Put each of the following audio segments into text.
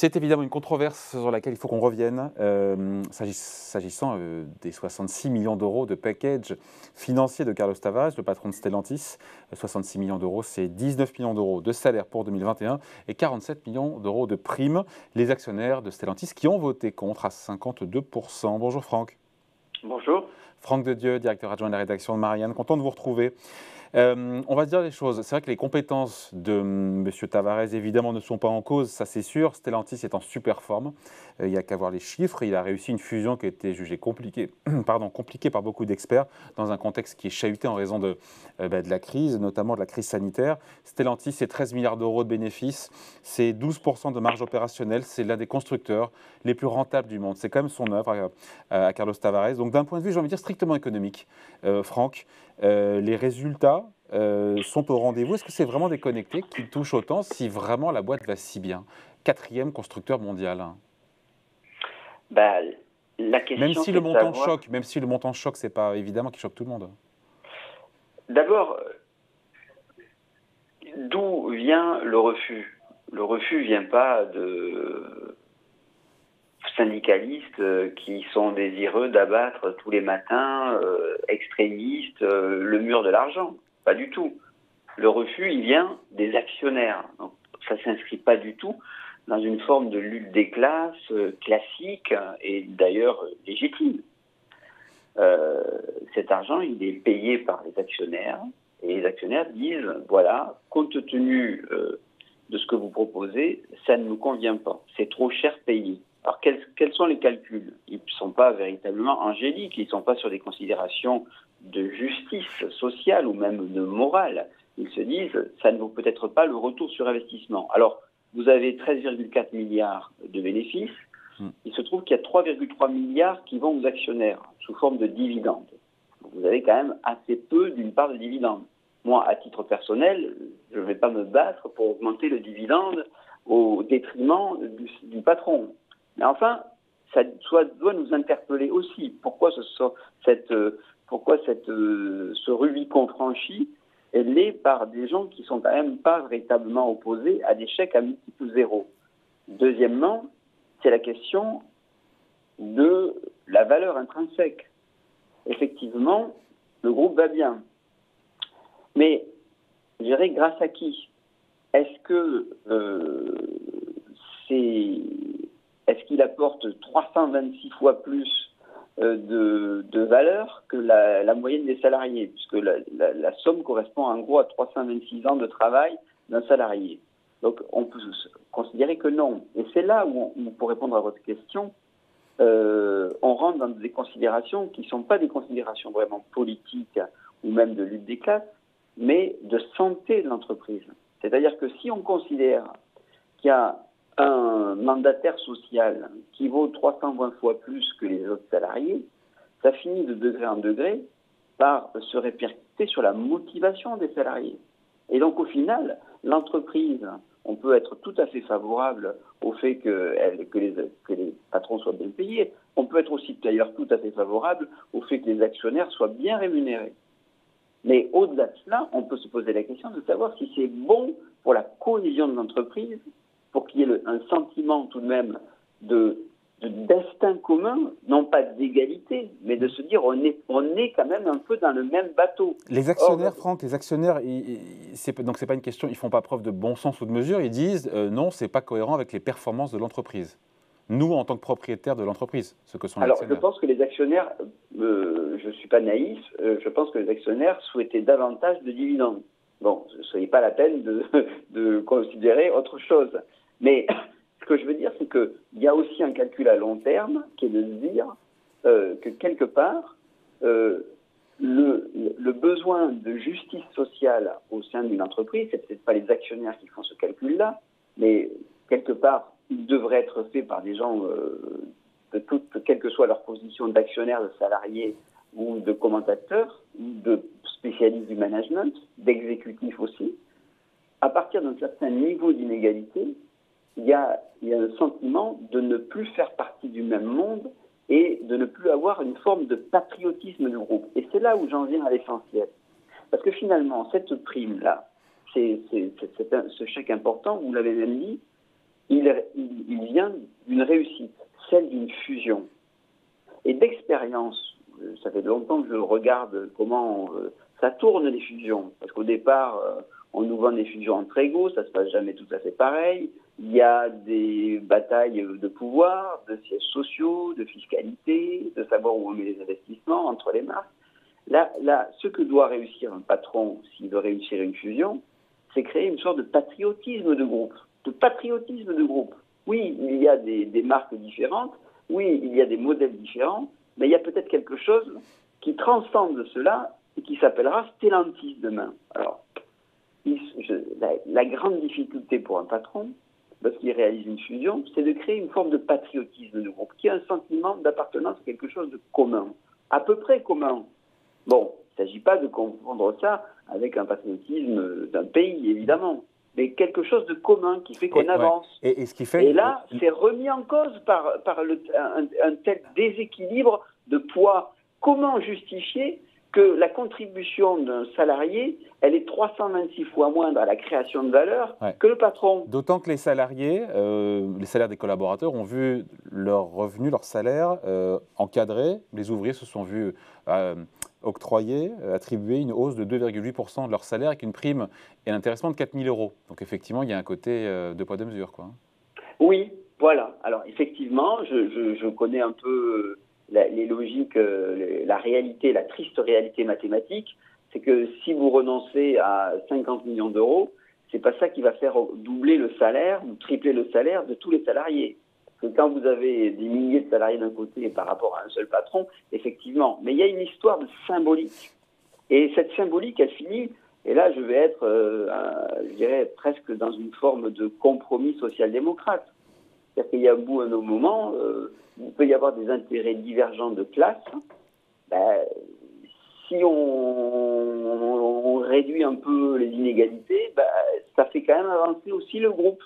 C'est évidemment une controverse sur laquelle il faut qu'on revienne, s'agissant des 66 millions d'euros de package financier de Carlos Tavares, le patron de Stellantis. 66 millions d'euros, c'est 19 millions d'euros de salaire pour 2021 et 47 millions d'euros de primes. Les actionnaires de Stellantis qui ont voté contre à 52%. Bonjour Franck. Bonjour. Franck Dedieu, directeur adjoint de la rédaction de Marianne, content de vous retrouver. On va se dire les choses. C'est vrai que les compétences de M. Tavares, évidemment, ne sont pas en cause, ça c'est sûr. Stellantis est en super forme. Il n'y a qu'à voir les chiffres. Il a réussi une fusion qui a été jugée compliquée par beaucoup d'experts dans un contexte qui est chahuté en raison de la crise, notamment de la crise sanitaire. Stellantis, c'est 13 milliards d'euros de bénéfices, c'est 12% de marge opérationnelle. C'est l'un des constructeurs les plus rentables du monde. C'est quand même son œuvre à Carlos Tavares. Donc d'un point de vue, j'ai envie de dire, strictement économique, Franck, les résultats sont au rendez-vous. Est-ce que c'est vraiment déconnecté qui touche autant si vraiment la boîte va si bien? 4e constructeur mondial. La question, même si le montant choque, c'est pas évidemment qui choque tout le monde. D'abord, d'où vient le refus? Le refus vient pas de syndicalistes qui sont désireux d'abattre tous les matins, extrémistes, le mur de l'argent. Pas du tout. Le refus, il vient des actionnaires. Donc, ça ne s'inscrit pas du tout dans une forme de lutte des classes classique et d'ailleurs légitime. Cet argent, il est payé par les actionnaires et les actionnaires disent, voilà, compte tenu de ce que vous proposez, ça ne nous convient pas. C'est trop cher payé. Alors, quels sont les calculs? Ils ne sont pas véritablement angéliques, ils ne sont pas sur des considérations de justice sociale ou même de morale. Ils se disent, ça ne vaut peut-être pas le retour sur investissement. Alors, vous avez 13,4 milliards de bénéfices. Il se trouve qu'il y a 3,3 milliards qui vont aux actionnaires sous forme de dividendes. Donc, vous avez quand même assez peu d'une part de dividendes. Moi, à titre personnel, je ne vais pas me battre pour augmenter le dividende au détriment du patron. Mais enfin, ça doit nous interpeller aussi. Pourquoi ce Rubicon franchi est l'est par des gens qui ne sont quand même pas véritablement opposés à des chèques à multiple zéro. Deuxièmement, c'est la question de la valeur intrinsèque. Effectivement, le groupe va bien. Mais, je dirais, grâce à qui? Est-ce qu'il apporte 326 fois plus de valeur que la moyenne des salariés, puisque la somme correspond en gros à 326 ans de travail d'un salarié. Donc on peut considérer que non. Et c'est là où, pour répondre à votre question, on rentre dans des considérations qui ne sont pas des considérations vraiment politiques ou même de lutte des classes, mais de santé de l'entreprise. C'est-à-dire que si on considère qu'il y a un mandataire social qui vaut 320 fois plus que les autres salariés, ça finit de degré en degré par se répercuter sur la motivation des salariés. Et donc au final, l'entreprise, on peut être tout à fait favorable au fait que les patrons soient bien payés. On peut être aussi d'ailleurs tout à fait favorable au fait que les actionnaires soient bien rémunérés. Mais au-delà de cela, on peut se poser la question de savoir si c'est bon pour la cohésion de l'entreprise, pour qu'il y ait un sentiment tout de même de destin commun, non pas d'égalité, mais de se dire on est quand même un peu dans le même bateau. Les actionnaires, Franck, donc c'est pas une question, ils font pas preuve de bon sens ou de mesure, ils disent non, c'est pas cohérent avec les performances de l'entreprise. Nous, en tant que propriétaires de l'entreprise, ce que sont les actionnaires. Alors, je pense que les actionnaires, je ne suis pas naïf, je pense que les actionnaires souhaitaient davantage de dividendes. Bon, ce n'est pas la peine de considérer autre chose. Mais ce que je veux dire, c'est qu'il y a aussi un calcul à long terme qui est de se dire que quelque part, le besoin de justice sociale au sein d'une entreprise, c'est peut-être pas les actionnaires qui font ce calcul-là, mais quelque part, il devrait être fait par des gens quelle que soit leur position d'actionnaire, de salarié ou de commentateur, ou de spécialiste du management, d'exécutif aussi. À partir d'un certain niveau d'inégalité, il y a un sentiment de ne plus faire partie du même monde et de ne plus avoir une forme de patriotisme du groupe. Et c'est là où j'en viens à l'essentiel. Parce que finalement, cette prime-là, ce chèque important, vous l'avez même dit, il vient d'une réussite, celle d'une fusion. Et d'expérience, ça fait longtemps que je regarde comment ça tourne les fusions. Parce qu'au départ, on nous vend des fusions entre égaux, ça ne se passe jamais tout à fait pareil. Il y a des batailles de pouvoir, de sièges sociaux, de fiscalité, de savoir où on met les investissements entre les marques. Là, ce que doit réussir un patron s'il veut réussir une fusion, c'est créer une sorte de patriotisme de groupe. Oui, il y a des marques différentes, oui, il y a des modèles différents, mais il y a peut-être quelque chose qui transcende cela et qui s'appellera Stellantis demain. Alors, la grande difficulté pour un patron, lorsqu'il réalise une fusion, c'est de créer une forme de patriotisme de groupe, qui est un sentiment d'appartenance à quelque chose de commun, à peu près commun. Bon, il ne s'agit pas de confondre ça avec un patriotisme d'un pays, évidemment, mais quelque chose de commun qui fait qu'on avance. Ouais. Et ce qui fait... Et là, c'est remis en cause par un tel déséquilibre de poids. Comment justifier que la contribution d'un salarié, elle est 326 fois moindre à la création de valeur que le patron? D'autant que les salariés, les salaires des collaborateurs ont vu leurs revenus, leurs salaires encadrés. Les ouvriers se sont vus octroyer, attribuer une hausse de 2,8% de leur salaire avec une prime et un intéressement de 4 000 €. Donc effectivement, il y a un côté de poids de mesure, quoi. Oui, voilà. Alors effectivement, je connais un peu les logiques, la réalité, la triste réalité mathématique. C'est que si vous renoncez à 50 millions d'euros, c'est pas ça qui va faire doubler le salaire ou tripler le salaire de tous les salariés. Parce que quand vous avez des milliers de salariés d'un côté par rapport à un seul patron, effectivement. Mais il y a une histoire de symbolique. Et cette symbolique, elle finit, et là je vais être, je dirais, presque dans une forme de compromis social-démocrate. C'est-à-dire qu'il y a un moment, il peut y avoir des intérêts divergents de classe. Si on réduit un peu les inégalités, ça fait quand même avancer aussi le groupe.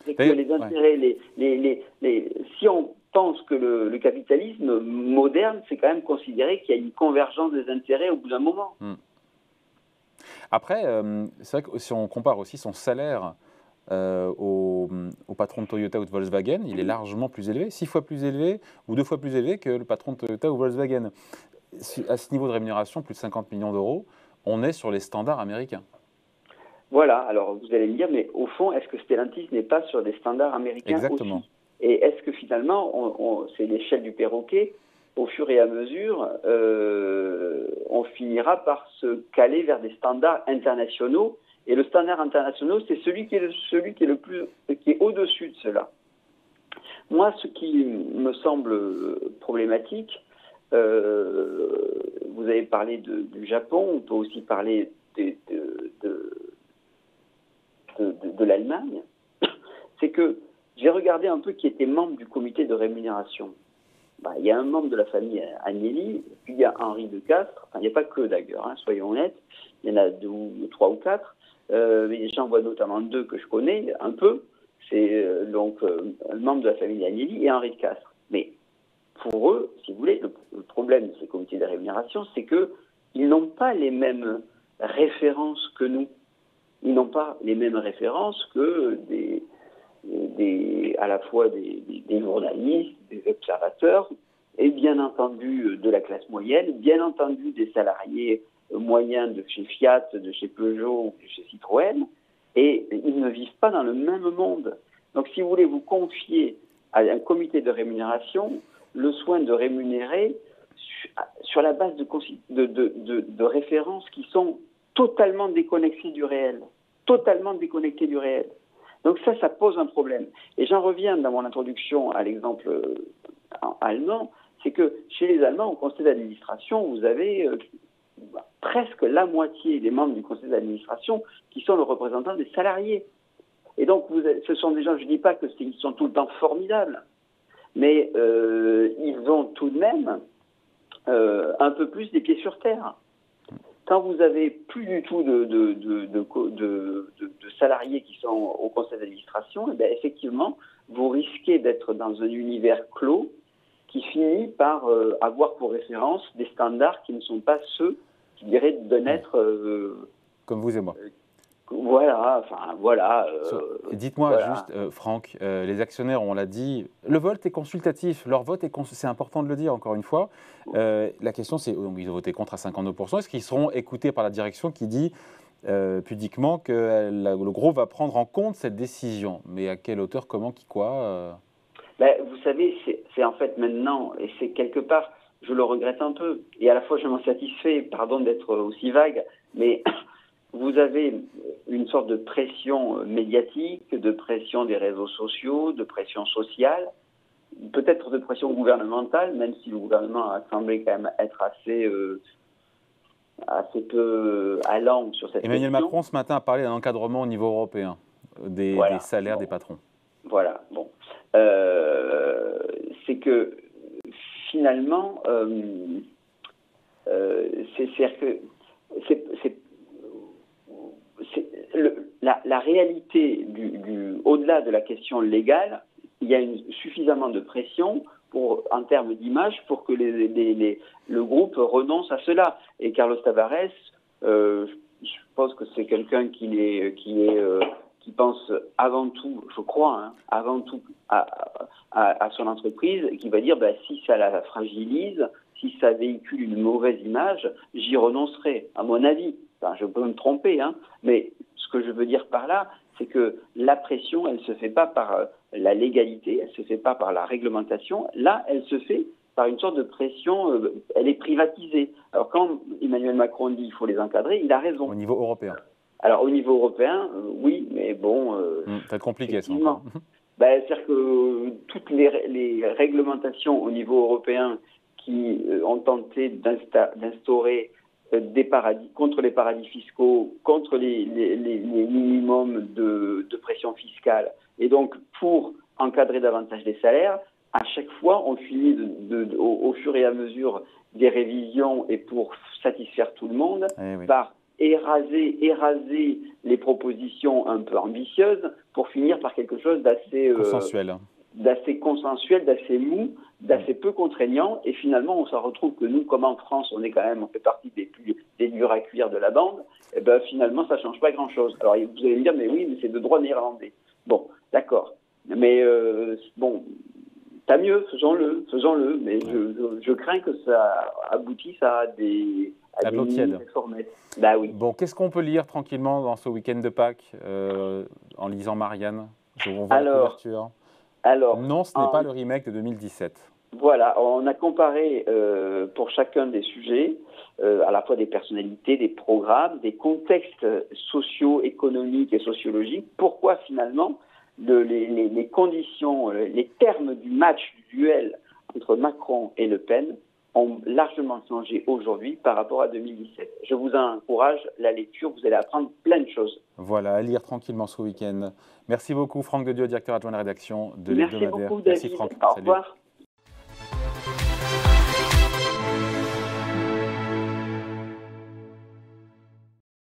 C'est que les intérêts, si on pense que le capitalisme moderne, c'est quand même considérer qu'il y a une convergence des intérêts au bout d'un moment. Après, c'est vrai que si on compare aussi son salaire au patron de Toyota ou de Volkswagen, il est largement plus élevé, 6 fois plus élevé ou 2 fois plus élevé que le patron de Toyota ou Volkswagen. À ce niveau de rémunération, plus de 50 millions d'euros, on est sur les standards américains. Voilà, alors vous allez me dire, mais au fond, est-ce que Stellantis n'est pas sur des standards américains Exactement. aussi? Et est-ce que finalement, c'est l'échelle du perroquet, au fur et à mesure, on finira par se caler vers des standards internationaux? Et le standard international, c'est celui qui est au-dessus de cela. Moi, ce qui me semble problématique, vous avez parlé du Japon, on peut aussi parler de l'Allemagne, c'est que j'ai regardé un peu qui était membre du comité de rémunération. Il y a un membre de la famille Agnelli, puis il y a Henri de Castries, il n'y a pas que d'ailleurs, soyons honnêtes, il y en a 2 ou 3 ou 4, mais j'en vois notamment 2 que je connais un peu, c'est donc un membre de la famille Agnelli et Henri de Castries. Mais pour eux, si vous voulez, le problème de ces comités de rémunération, c'est qu'ils n'ont pas les mêmes références que nous. Ils n'ont pas les mêmes références que à la fois des journalistes, des observateurs, et bien entendu de la classe moyenne, bien entendu des salariés moyens de chez Fiat, de chez Peugeot ou de chez Citroën, et ils ne vivent pas dans le même monde. Donc si vous voulez vous confier à un comité de rémunération le soin de rémunérer sur la base de références qui sont totalement déconnectées du réel. Donc ça pose un problème. Et j'en reviens dans mon introduction à l'exemple allemand, c'est que chez les Allemands, au conseil d'administration, vous avez presque la moitié des membres du conseil d'administration qui sont le représentant des salariés. Et donc, ce sont des gens, je ne dis pas qu'ils sont tout le temps formidables, mais ils ont tout de même un peu plus des pieds sur terre. Quand vous avez plus du tout de salariés qui sont au conseil d'administration, eh bien, effectivement, vous risquez d'être dans un univers clos qui finit par avoir pour référence des standards qui ne sont pas ceux, je dirais, d'un être... comme vous et moi. Voilà, enfin voilà. Dites-moi Voilà. juste, Franck, les actionnaires, on l'a dit, le vote est consultatif, leur vote c'est important de le dire encore une fois. La question c'est, donc, ils ont voté contre à 52%, est-ce qu'ils seront écoutés par la direction qui dit pudiquement que le groupe va prendre en compte cette décision? Mais à quelle hauteur, comment, qui, quoi Ben, vous savez, c'est en fait maintenant, et c'est quelque part, je le regrette un peu, et à la fois je m'en satisfais, pardon d'être aussi vague, mais vous avez une sorte de pression médiatique, de pression des réseaux sociaux, de pression sociale, peut-être de pression gouvernementale, même si le gouvernement a semblé quand même être assez peu allant sur cette Emmanuel question. Macron, ce matin, a parlé d'un encadrement au niveau européen des Voilà. salaires Bon. des patrons. Voilà. Bon. C'est que finalement, c'est-à-dire que la réalité au-delà de la question légale, il y a suffisamment de pression en termes d'image pour que le groupe renonce à cela. Et Carlos Tavares, je pense que c'est quelqu'un qui pense avant tout, je crois, hein, avant tout à son entreprise, et qui va dire si ça la fragilise, si ça véhicule une mauvaise image, j'y renoncerai, à mon avis. Enfin, je peux me tromper, hein, mais ce que je veux dire par là, c'est que la pression, elle ne se fait pas par la légalité, elle ne se fait pas par la réglementation. Là, elle se fait par une sorte de pression, elle est privatisée. Alors quand Emmanuel Macron dit qu'il faut les encadrer, il a raison. Au niveau européen. Alors au niveau européen, oui, mais bon... Ça va être compliqué ça encore. C'est-à-dire que toutes les réglementations au niveau européen qui ont tenté d'instaurer des paradis, contre les paradis fiscaux, contre les minimums de pression fiscale, et donc pour encadrer davantage les salaires, à chaque fois, on finit au fur et à mesure des révisions et pour satisfaire tout le monde, par éraser les propositions un peu ambitieuses pour finir par quelque chose d'assez consensuel, d'assez mou, d'assez peu contraignant. Et finalement, on s'en retrouve que nous, comme en France, on fait partie des durs à cuire de la bande. Et ben finalement, ça change pas grand-chose. Alors vous allez me dire, mais oui, mais c'est de droit néerlandais. Bon, d'accord. Mais bon, tant mieux, faisons-le. Mais je crains que ça aboutisse à des l'eau tiède. Bah oui. Bon, qu'est-ce qu'on peut lire tranquillement dans ce week-end de Pâques en lisant Marianne? On voit la couverture. Non, ce n'est pas le remake de 2017. Voilà, on a comparé pour chacun des sujets, à la fois des personnalités, des programmes, des contextes socio-économiques et sociologiques. Pourquoi finalement les conditions, les termes du match, du duel entre Macron et Le Pen ont largement changé aujourd'hui par rapport à 2017. Je vous encourage la lecture, vous allez apprendre plein de choses. Voilà, à lire tranquillement ce week-end. Merci beaucoup Franck Dedieu, directeur adjoint de la rédaction de l'Hebdomadaire. Merci beaucoup David. Merci Franck. Au revoir.